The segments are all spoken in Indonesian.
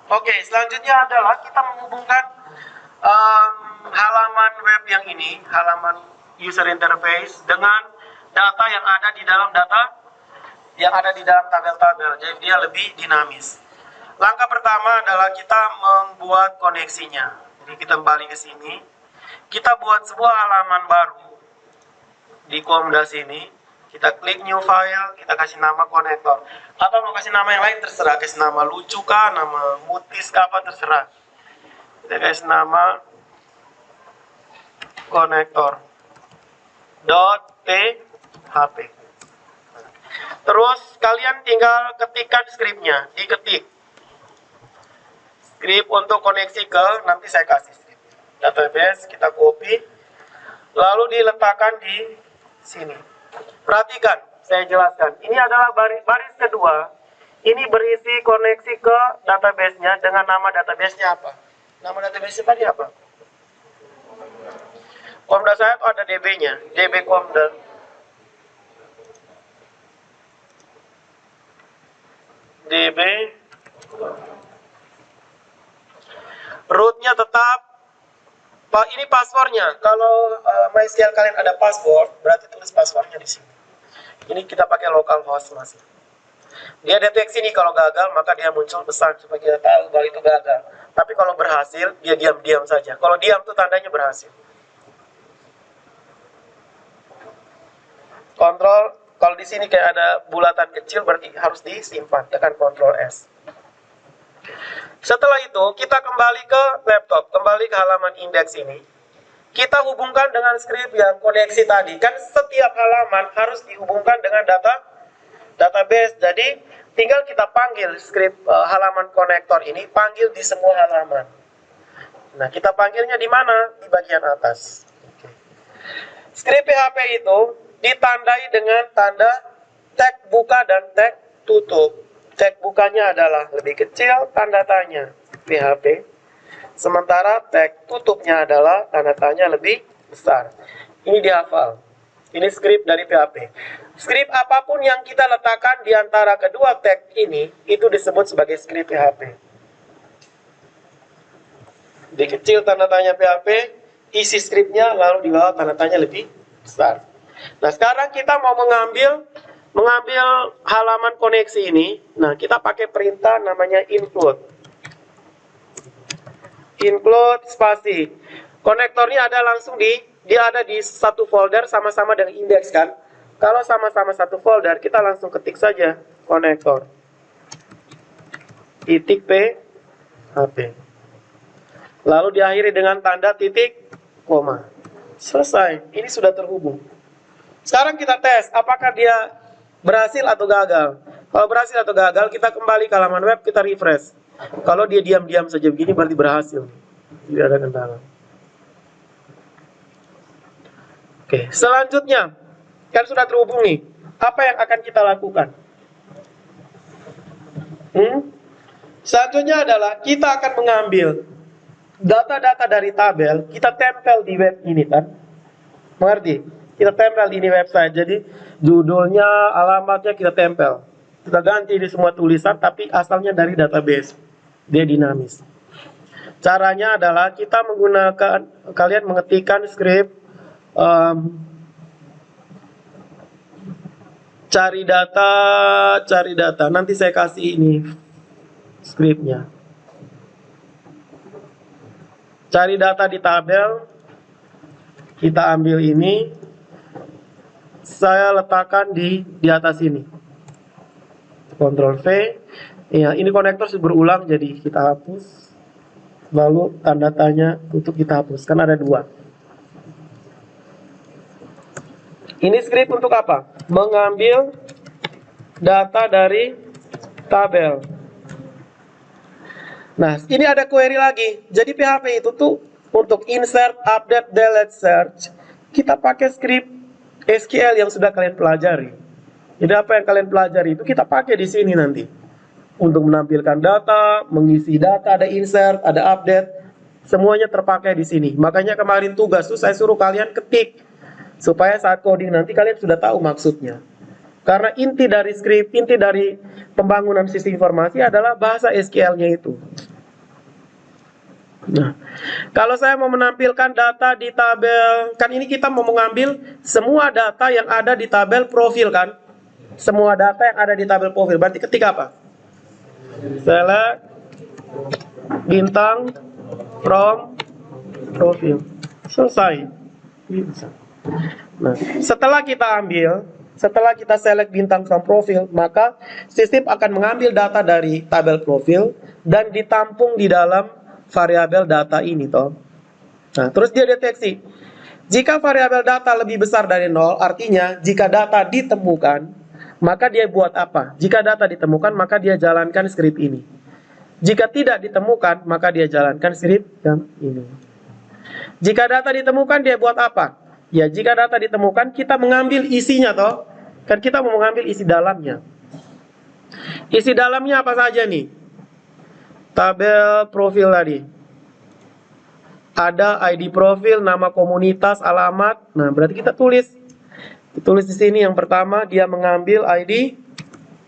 Oke, selanjutnya adalah kita menghubungkan halaman web yang ini, halaman user interface dengan data yang ada di dalam tabel-tabel. Jadi dia lebih dinamis. Langkah pertama adalah kita membuat koneksinya. Jadi kita kembali ke sini. Kita buat sebuah halaman baru di Komda sini. Kita klik new file, kita kasih nama konektor. Atau mau kasih nama yang lain terserah, kasih nama lucu kah, nama mutis kah, apa terserah. Kita kasih nama konektor .php. Terus kalian tinggal ketikkan skripnya, diketik. Skrip untuk koneksi ke, nanti saya kasih skrip. Database, kita copy, lalu diletakkan di sini. Perhatikan, saya jelaskan. Ini adalah baris kedua. Ini berisi koneksi ke database-nya dengan nama database-nya apa? Nama database-nya tadi apa? Komda saya itu ada DB-nya, DB Komda. DB rootnya tetap. Ini passwordnya. Kalau MySQL kalian ada password, berarti tulis passwordnya di sini. Ini kita pakai localhost masih. Dia deteksi nih kalau gagal, maka dia muncul pesan supaya kita tahu bahwa itu gagal. Tapi kalau berhasil, dia diam-diam saja. Kalau diam tuh tandanya berhasil. Kontrol, kalau di sini kayak ada bulatan kecil, berarti harus disimpan. Tekan Ctrl S. Setelah itu, kita kembali ke laptop, kembali ke halaman indeks ini. Kita hubungkan dengan skrip yang koneksi tadi. Kan setiap halaman harus dihubungkan dengan database. Jadi, tinggal kita panggil skrip halaman konektor ini, panggil di semua halaman. Nah, kita panggilnya di mana? Di bagian atas. Skrip PHP itu ditandai dengan tanda tag buka dan tag tutup. Tag bukanya adalah lebih kecil, tanda tanya PHP. Sementara tag tutupnya adalah tanda tanya lebih besar. Ini dihafal. Ini skrip dari PHP. Skrip apapun yang kita letakkan di antara kedua tag ini, itu disebut sebagai skrip PHP. Lebih kecil tanda tanya PHP, isi skripnya lalu di bawah tanda tanya lebih besar. Nah, sekarang kita mau mengambil halaman koneksi ini. Nah, kita pakai perintah namanya include spasi. Konektornya ada langsung dia ada di satu folder sama-sama dengan indeks kan. Kalau sama-sama satu folder, kita langsung ketik saja konektor titik PHP. Lalu diakhiri dengan tanda titik koma. Selesai. Ini sudah terhubung. Sekarang kita tes apakah dia berhasil atau gagal. Kalau berhasil atau gagal, kita kembali ke halaman web, kita refresh. Kalau dia diam-diam saja begini, berarti berhasil. Tidak ada kendala. Oke, selanjutnya, kan sudah terhubung nih. Apa yang akan kita lakukan? Selanjutnya adalah kita akan mengambil data-data dari tabel, kita tempel di web ini kan. Mengerti? Kita tempel ini website, jadi judulnya, alamatnya kita tempel. Kita ganti di semua tulisan, tapi asalnya dari database. Dia dinamis. Caranya adalah kita menggunakan, kalian mengetikkan skrip cari data. Nanti saya kasih ini skripnya. Cari data di tabel. Kita ambil ini. Saya letakkan di atas ini. Ctrl V. Ya, ini konektor berulang, jadi kita hapus. Lalu tanda tanya untuk kita hapus. Kan ada dua. Ini skrip untuk apa? Mengambil data dari tabel. Nah, ini ada query lagi. Jadi PHP itu tuh untuk insert, update, delete, search. Kita pakai skrip SQL yang sudah kalian pelajari. Jadi apa yang kalian pelajari itu kita pakai di sini nanti. Untuk menampilkan data, mengisi data, ada insert, ada update. Semuanya terpakai di sini. Makanya kemarin tugas tuh saya suruh kalian ketik. Supaya saat coding nanti kalian sudah tahu maksudnya. Karena inti dari skrip, inti dari pembangunan sistem informasi adalah bahasa SQL-nya itu. Nah, kalau saya mau menampilkan data di tabel, kan ini kita mau mengambil semua data yang ada di tabel profil kan? Semua data yang ada di tabel profil. Berarti ketik apa? Select bintang from profil. Selesai. Nah, setelah kita select bintang from profil, maka sistem akan mengambil data dari tabel profil dan ditampung di dalam variabel data ini toh. Nah, terus dia deteksi. Jika variabel data lebih besar dari 0, artinya jika data ditemukan, maka dia buat apa? Jika data ditemukan, maka dia jalankan script ini. Jika tidak ditemukan, maka dia jalankan script yang ini. Jika data ditemukan, dia buat apa? Ya, jika data ditemukan, kita mengambil isinya toh. Kan kita mau mengambil isi dalamnya. Isi dalamnya apa saja nih? Tabel profil tadi. Ada ID profil, nama komunitas, alamat. Nah, berarti kita tulis. Ditulis di sini yang pertama dia mengambil ID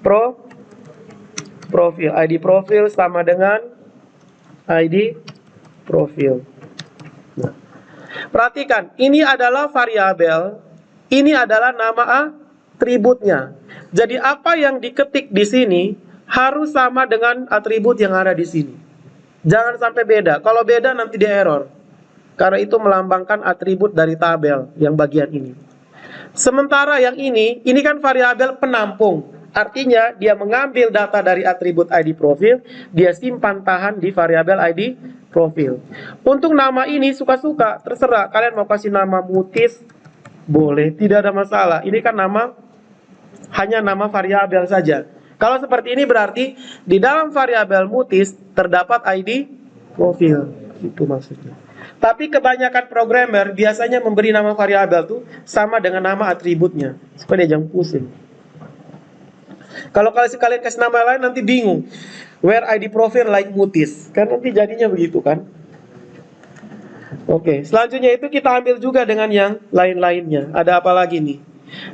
profil. ID profil sama dengan ID profil. Nah, perhatikan, ini adalah variabel, ini adalah nama atributnya. Jadi apa yang diketik di sini harus sama dengan atribut yang ada di sini. Jangan sampai beda. Kalau beda nanti dia error. Karena itu melambangkan atribut dari tabel yang bagian ini. Sementara yang ini kan variabel penampung. Artinya dia mengambil data dari atribut ID profil, dia simpan tahan di variabel ID profil. Untuk nama ini suka-suka, terserah. Kalian mau kasih nama mutis, boleh, tidak ada masalah. Ini kan hanya nama variabel saja. Kalau seperti ini berarti di dalam variabel mutis terdapat ID profil. Itu maksudnya. Tapi kebanyakan programmer biasanya memberi nama variabel tuh sama dengan nama atributnya, supaya dia jangan pusing. Kalau kalian kasih nama lain nanti bingung. Where ID profile like mutis, kan nanti jadinya begitu kan? Oke, selanjutnya itu kita ambil juga dengan yang lain-lainnya. Ada apa lagi nih?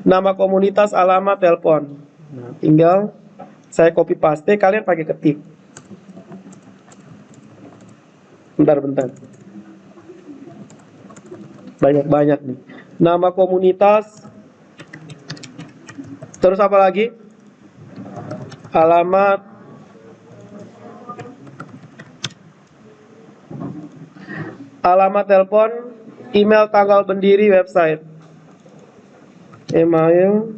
Nama komunitas, alamat, telepon. Nah, tinggal saya copy paste, kalian pakai ketik. Bentar. Banyak nih. Nama komunitas. Terus apa lagi? Alamat. Alamat telepon, email, tanggal berdiri, website. Email.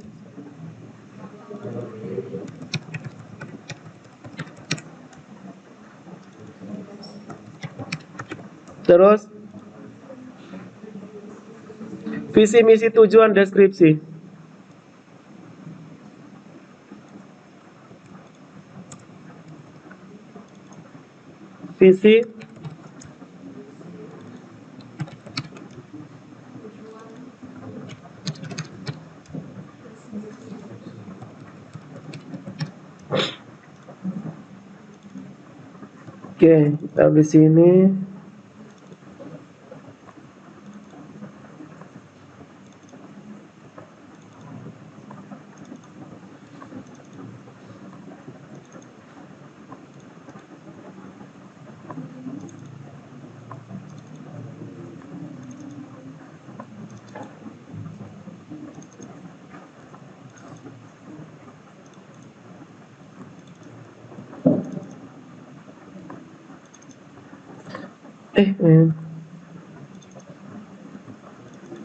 Terus visi, misi, tujuan, deskripsi. Visi, oke, kita di sini.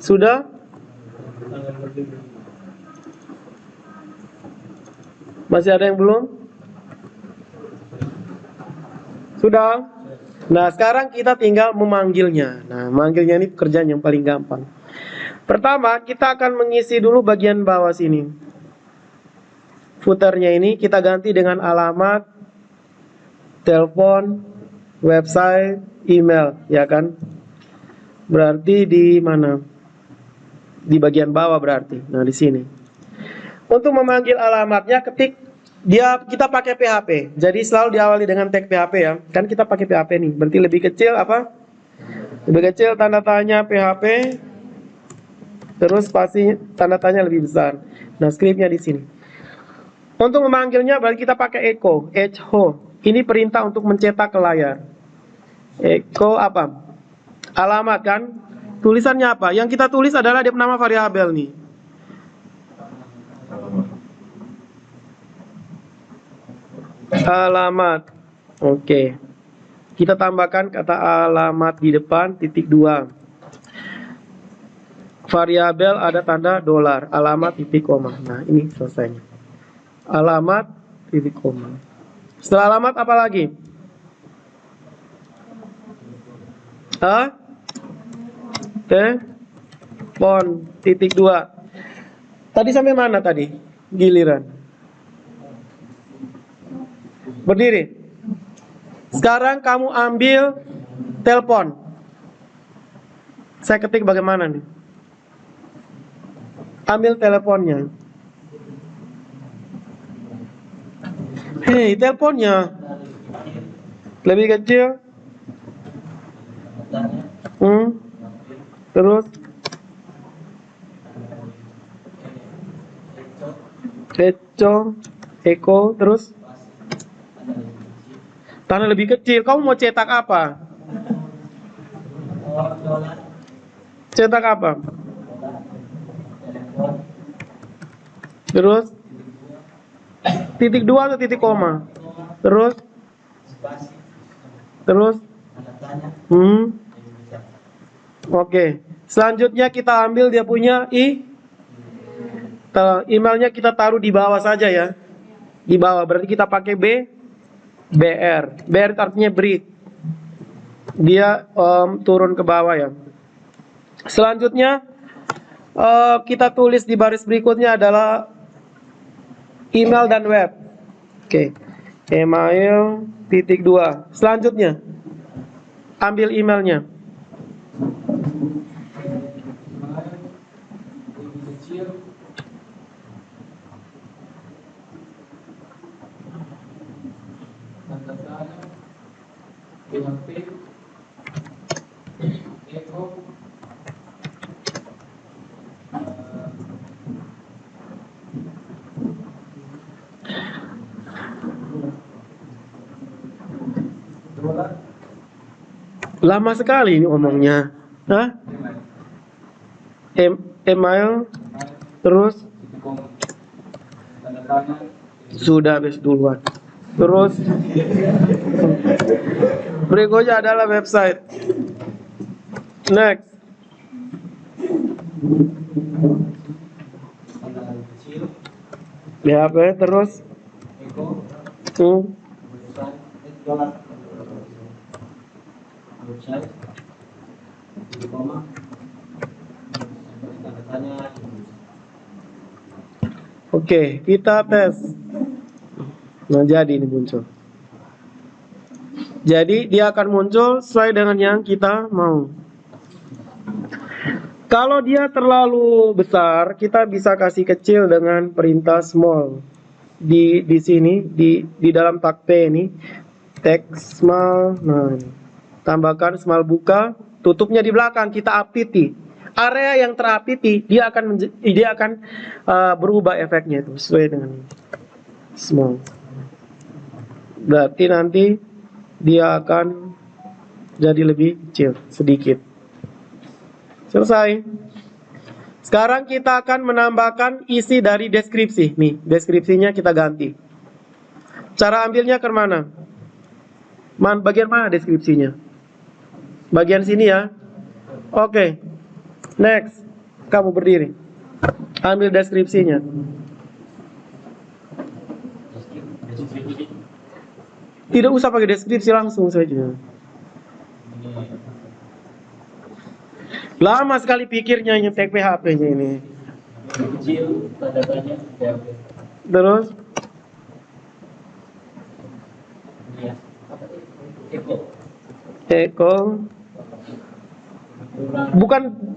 Sudah? Masih ada yang belum? Sudah? Nah, sekarang kita tinggal memanggilnya. Nah, memanggilnya ini pekerjaan yang paling gampang. Pertama, kita akan mengisi dulu bagian bawah sini. Footernya ini kita ganti dengan alamat, telepon, website, email, ya kan? Berarti di mana? Di bagian bawah berarti. Nah, di sini. Untuk memanggil alamatnya kita pakai PHP. Jadi selalu diawali dengan tag PHP ya. Kan kita pakai PHP nih. Berarti lebih kecil apa? Lebih kecil tanda tanya PHP. Terus spasi tanda tanya lebih besar. Nah, scriptnya di sini. Untuk memanggilnya berarti kita pakai echo. Ini perintah untuk mencetak ke layar. Eko apa? Alamat kan? Tulisannya apa? Yang kita tulis adalah dia nama variabel nih. Alamat. Oke. Kita tambahkan kata alamat di depan titik 2. Variabel ada tanda dolar, alamat titik koma. Nah, ini selesai. Alamat titik koma. Setelah alamat apa lagi? Telepon titik 2. Tadi sampai mana tadi? Giliran. Berdiri. Sekarang kamu ambil telepon. Saya ketik bagaimana nih? Ambil teleponnya. Hei, teleponnya lebih kecil. Terus Eko, terus tanah lebih kecil. Kamu mau cetak apa? Cetak apa? Terus titik 2 atau titik koma? Terus Oke. Selanjutnya kita ambil dia punya emailnya, kita taruh di bawah saja ya. Di bawah, berarti kita pakai BR. BR artinya break. Dia turun ke bawah ya. Selanjutnya kita tulis di baris berikutnya adalah email dan web. Oke. Email titik 2. Selanjutnya ambil emailnya. Lama sekali ini ngomongnya. Email terus sudah habis duluan. Terus berikutnya adalah website. Next. BHP terus Oke, kita tes. Nah, jadi ini muncul. Jadi dia akan muncul sesuai dengan yang kita mau. Kalau dia terlalu besar, kita bisa kasih kecil dengan perintah small. Di sini di dalam tag P ini, text small. Nah, tambahkan small buka, tutupnya di belakang kita update. Area yang terupdate dia akan berubah efeknya itu sesuai dengan small. Berarti nanti dia akan jadi lebih kecil sedikit. Selesai. Sekarang kita akan menambahkan isi dari deskripsi. Nih, deskripsinya kita ganti. Cara ambilnya ke mana? Bagian mana deskripsinya? Bagian sini ya. Oke. Next. Kamu berdiri. Ambil deskripsinya. Tidak usah pakai deskripsi, langsung saja. Lama sekali pikirnya nyetek PHP-nya ini. Terus Eko.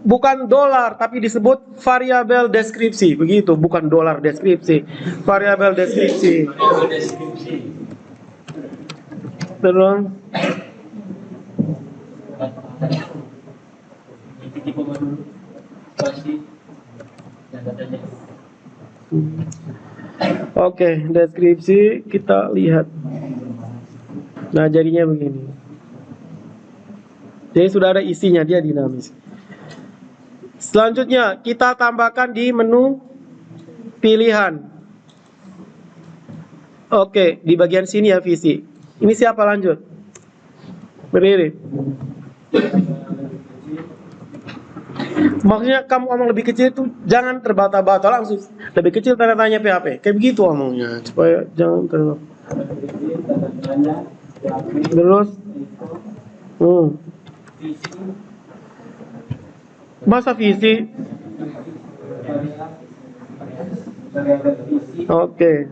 Bukan dolar, tapi disebut variabel deskripsi, begitu. Bukan dolar deskripsi, variabel deskripsi. Terus Oke, deskripsi kita lihat. Nah, jadinya begini. Jadi sudah ada isinya, dia dinamis. Selanjutnya kita tambahkan di menu pilihan. Oke, di bagian sini ya visi. Ini siapa lanjut? Berdiri. Maksudnya kamu ngomong lebih kecil itu jangan terbata-bata, langsung lebih kecil tanda tanya PHP. Kayak begitu ngomongnya supaya jangan terus. Masa visi? Oke.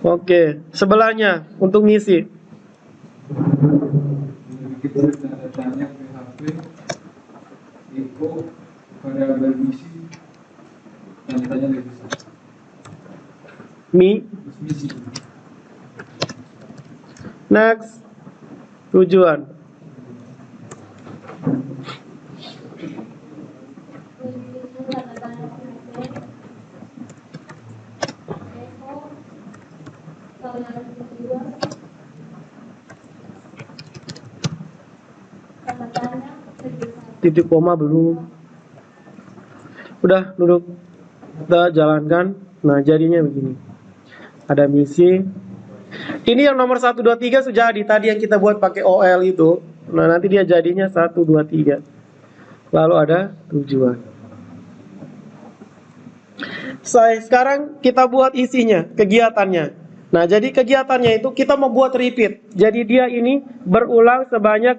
Oke, sebelahnya untuk misi. Next, tujuan. Titik koma belum. Udah duduk, kita jalankan. Nah jadinya begini, ada misi. Ini yang nomor 1, 2, 3 sudah jadi. Tadi yang kita buat pakai OL itu. Nah nanti dia jadinya 1, 2, 3. Lalu ada tujuan. Sekarang kita buat isinya, kegiatannya. Nah jadi kegiatannya itu kita membuat repeat. Jadi dia ini berulang sebanyak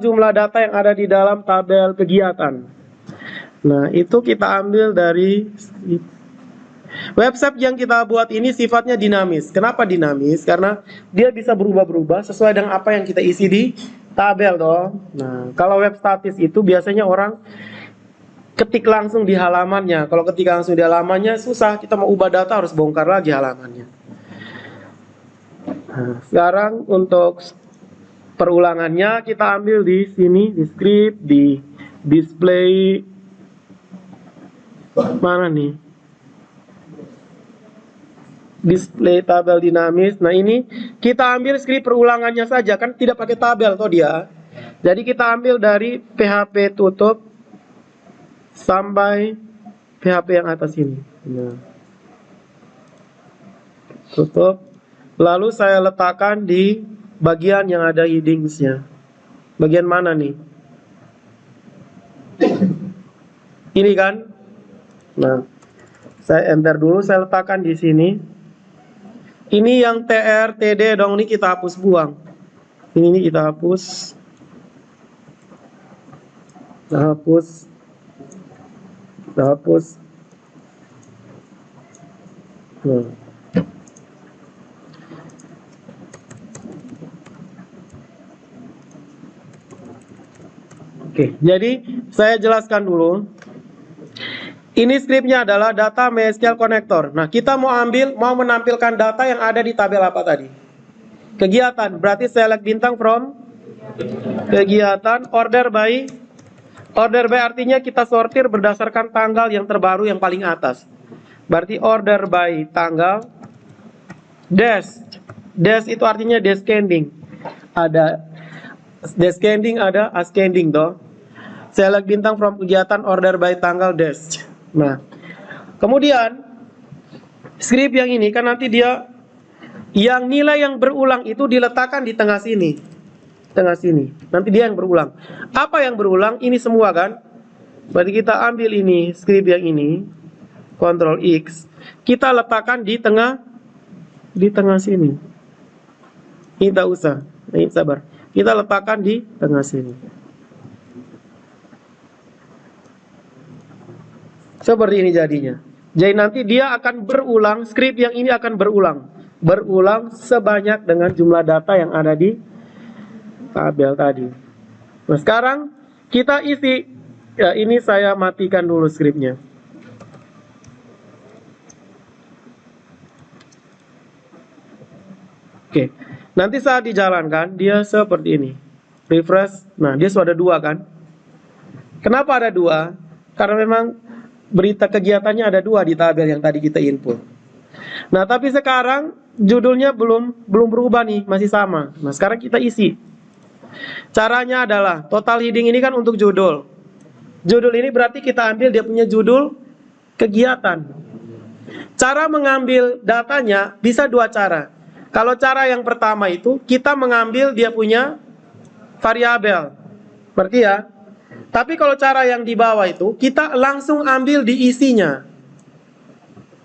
jumlah data yang ada di dalam tabel kegiatan. Nah itu kita ambil dari website yang kita buat ini sifatnya dinamis. Kenapa dinamis? Karena dia bisa berubah-berubah sesuai dengan apa yang kita isi di tabel toh. Nah kalau web statis itu biasanya orang ketik langsung di halamannya. Kalau ketik langsung di halamannya susah, kita mau ubah data harus bongkar lagi halamannya. Nah, sekarang untuk perulangannya kita ambil di sini, di script, di display, mana nih? Display tabel dinamis. Nah ini kita ambil script perulangannya saja, kan tidak pakai tabel toh dia. Jadi kita ambil dari PHP tutup sampai PHP yang atas ini. Nah. Tutup. Lalu saya letakkan di bagian yang ada headingsnya. Bagian mana nih? Ini kan? Nah, saya enter dulu, saya letakkan di sini. Ini yang TR, TD dong, ini kita hapus buang. Ini kita hapus. Kita hapus. Kita hapus. Nah. Oke, jadi saya jelaskan dulu. Ini scriptnya adalah data MySQL connector. Nah, kita mau menampilkan data yang ada di tabel apa tadi? Kegiatan, berarti select bintang from kegiatan, order by artinya kita sortir berdasarkan tanggal yang terbaru yang paling atas. Berarti order by tanggal. Dash itu artinya descending. Ada descending, ada ascending toh. Select bintang from kegiatan, order by tanggal, dash. Nah, kemudian script yang ini kan nanti dia yang nilai yang berulang itu diletakkan di tengah sini. Tengah sini. Nanti dia yang berulang. Apa yang berulang? Ini semua kan? Berarti kita ambil ini, script yang ini, Ctrl X. Kita letakkan di tengah sini. Ini tak usah. Ini sabar. Kita letakkan di tengah sini. Seperti ini jadinya. Jadi nanti dia akan berulang, script yang ini akan berulang sebanyak dengan jumlah data yang ada di tabel tadi. Nah sekarang kita isi. Ya ini saya matikan dulu scriptnya. Oke. Nanti saat dijalankan dia seperti ini. Refresh. Nah dia sudah ada 2 kan. Kenapa ada 2? Karena memang berita kegiatannya ada 2 di tabel yang tadi kita input. Nah tapi sekarang judulnya belum berubah nih, masih sama. Nah, sekarang kita isi. Caranya adalah total heading ini kan untuk judul. Judul ini berarti kita ambil dia punya judul kegiatan. Cara mengambil datanya bisa dua cara. Kalau cara yang pertama itu kita mengambil dia punya variabel. Berarti ya. Tapi kalau cara yang di bawah itu kita langsung ambil di isinya.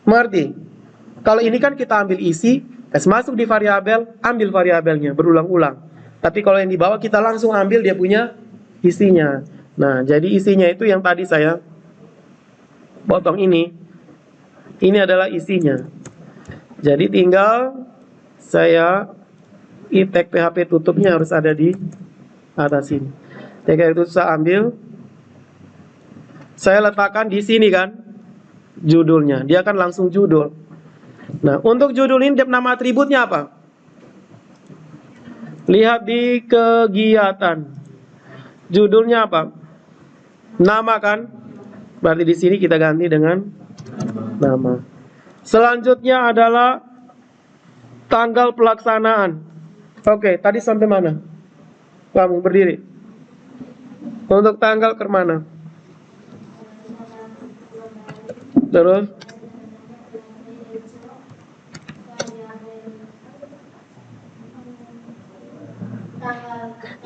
Mengerti? Kalau ini kan kita ambil isi, kasih masuk di variabel, ambil variabelnya berulang-ulang. Tapi kalau yang di bawah kita langsung ambil dia punya isinya. Nah, jadi isinya itu yang tadi saya potong ini. Ini adalah isinya. Jadi tinggal saya tag PHP tutupnya harus ada di atas sini. Tag itu saya ambil, saya letakkan di sini kan judulnya. Dia kan langsung judul. Nah, untuk judul ini nama atributnya apa? Lihat di kegiatan. Judulnya apa? Nama kan? Berarti di sini kita ganti dengan nama. Selanjutnya adalah tanggal pelaksanaan. Oke, tadi sampai mana? Kamu berdiri. Untuk tanggal ke mana? Terus?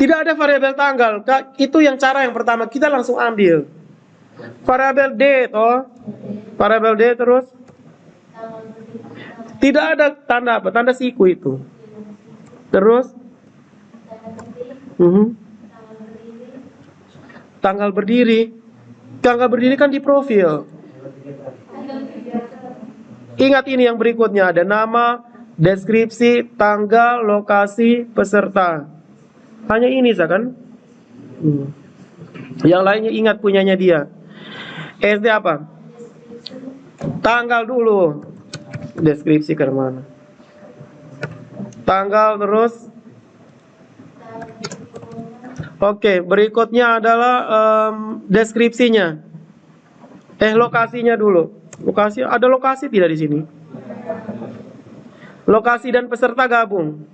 Tidak ada variabel tanggal. Itu yang cara yang pertama. Kita langsung ambil. Variabel D, toh. Variabel D terus. Tidak ada tanda apa? Tanda siku itu. Terus. Tanggal berdiri. Tanggal berdiri kan di profil. Ingat ini yang berikutnya. Ada nama, deskripsi, tanggal, lokasi, peserta. Hanya ini saja kan? Yang lainnya ingat punyanya dia. SD apa? Tanggal dulu. Deskripsi ke mana? Tanggal terus. Oke, berikutnya adalah deskripsinya. Lokasinya dulu. Lokasi, ada lokasi tidak di sini? Lokasi dan peserta gabung.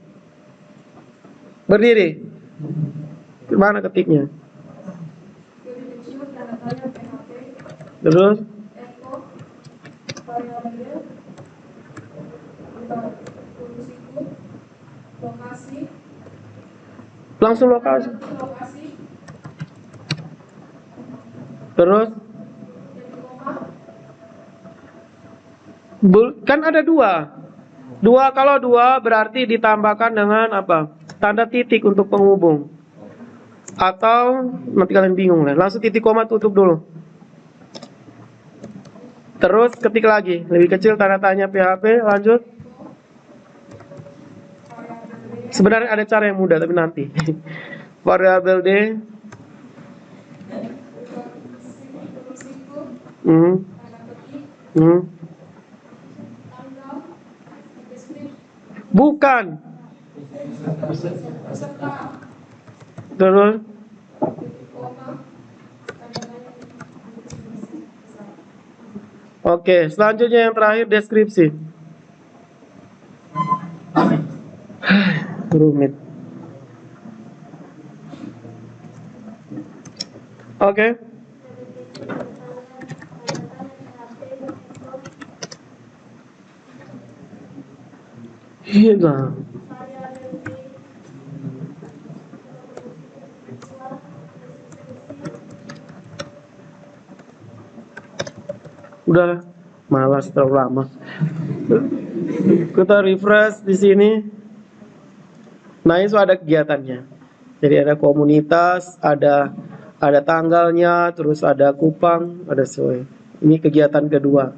Berdiri. Mana ketiknya? Terus? Langsung lokasi. Terus? Kan ada dua. Kalau dua berarti ditambahkan dengan apa? Tanda titik untuk penghubung. Atau nanti kalian bingung lah. Langsung titik koma tutup dulu. Terus ketik lagi. Lebih kecil tanda tanya PHP. Lanjut. Sebenarnya ada cara yang mudah tapi nanti. Variabel D. Bukan. Terus. Oke, selanjutnya yang terakhir deskripsi. Rumit. Oke. Iya. Udah malas terlalu lama. Kita refresh di sini. Nah, itu ada kegiatannya. Jadi ada komunitas, ada tanggalnya, terus ada kupang, ada sesuai. Ini kegiatan kedua.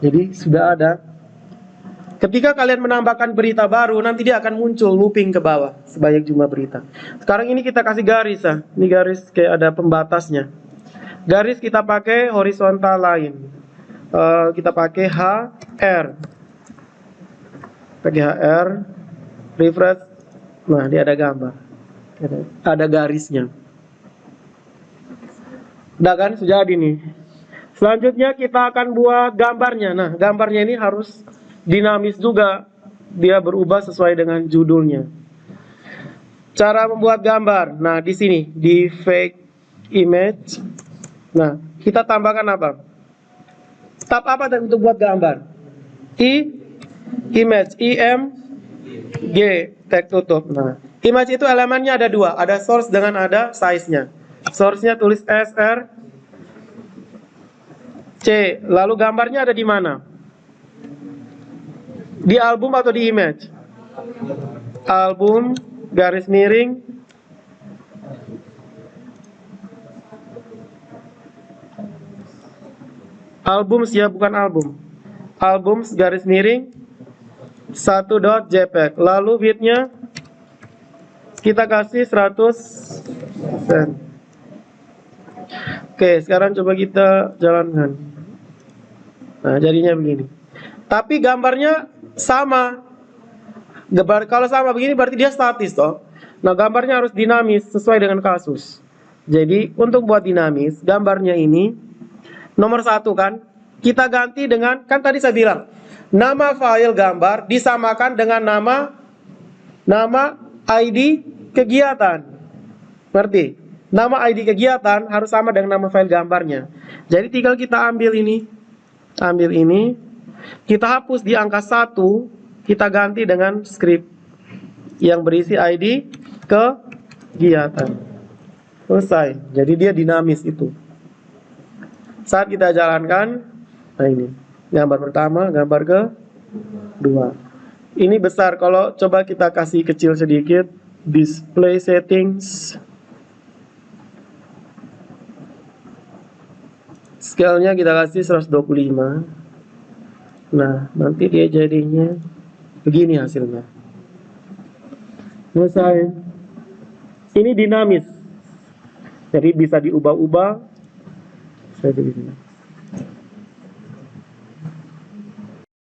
Jadi sudah ada. Ketika kalian menambahkan berita baru, nanti dia akan muncul looping ke bawah sebanyak jumlah berita. Sekarang ini kita kasih garis ya. Ini garis kayak ada pembatasnya. Garis kita pakai horizontal line. Kita pakai HR. Pakai HR. Refresh. Nah, dia ada gambar. Ada garisnya. Udah kan? Sudah jadi nih. Selanjutnya kita akan buat gambarnya. Nah, gambarnya ini harus dinamis juga. dia berubah sesuai dengan judulnya. Cara membuat gambar. Nah, di sini di fake image. Nah, kita tambahkan apa? Tab apa untuk buat gambar? Image, IMG, tag tutup. Nah, image itu elemennya ada dua, ada source dengan ada size-nya. Source-nya tulis SR C, lalu gambarnya ada di mana? Di album atau di image? Album, garis miring, albums ya, bukan album. Albums, garis miring, 1.jpg. Lalu width-nya kita kasih 100%. Oke, sekarang coba kita jalankan. Nah, jadinya begini. Tapi gambarnya sama. Kalau sama begini berarti dia statis toh. Nah, gambarnya harus dinamis sesuai dengan kasus. Jadi, untuk buat dinamis, gambarnya ini nomor 1 kan, kita ganti dengan, kan tadi saya bilang, nama file gambar disamakan dengan nama ID kegiatan. Berarti nama ID kegiatan harus sama dengan nama file gambarnya. Jadi tinggal kita ambil ini, kita hapus di angka 1, kita ganti dengan script yang berisi ID kegiatan. Selesai. Jadi dia dinamis itu. Saat kita jalankan, nah ini gambar pertama, gambar kedua. Ini besar, kalau coba kita kasih kecil sedikit, display settings, scale-nya kita kasih 125. Nah, nanti dia jadinya begini hasilnya. Selesai. Ini dinamis, jadi bisa diubah-ubah. Saya begini.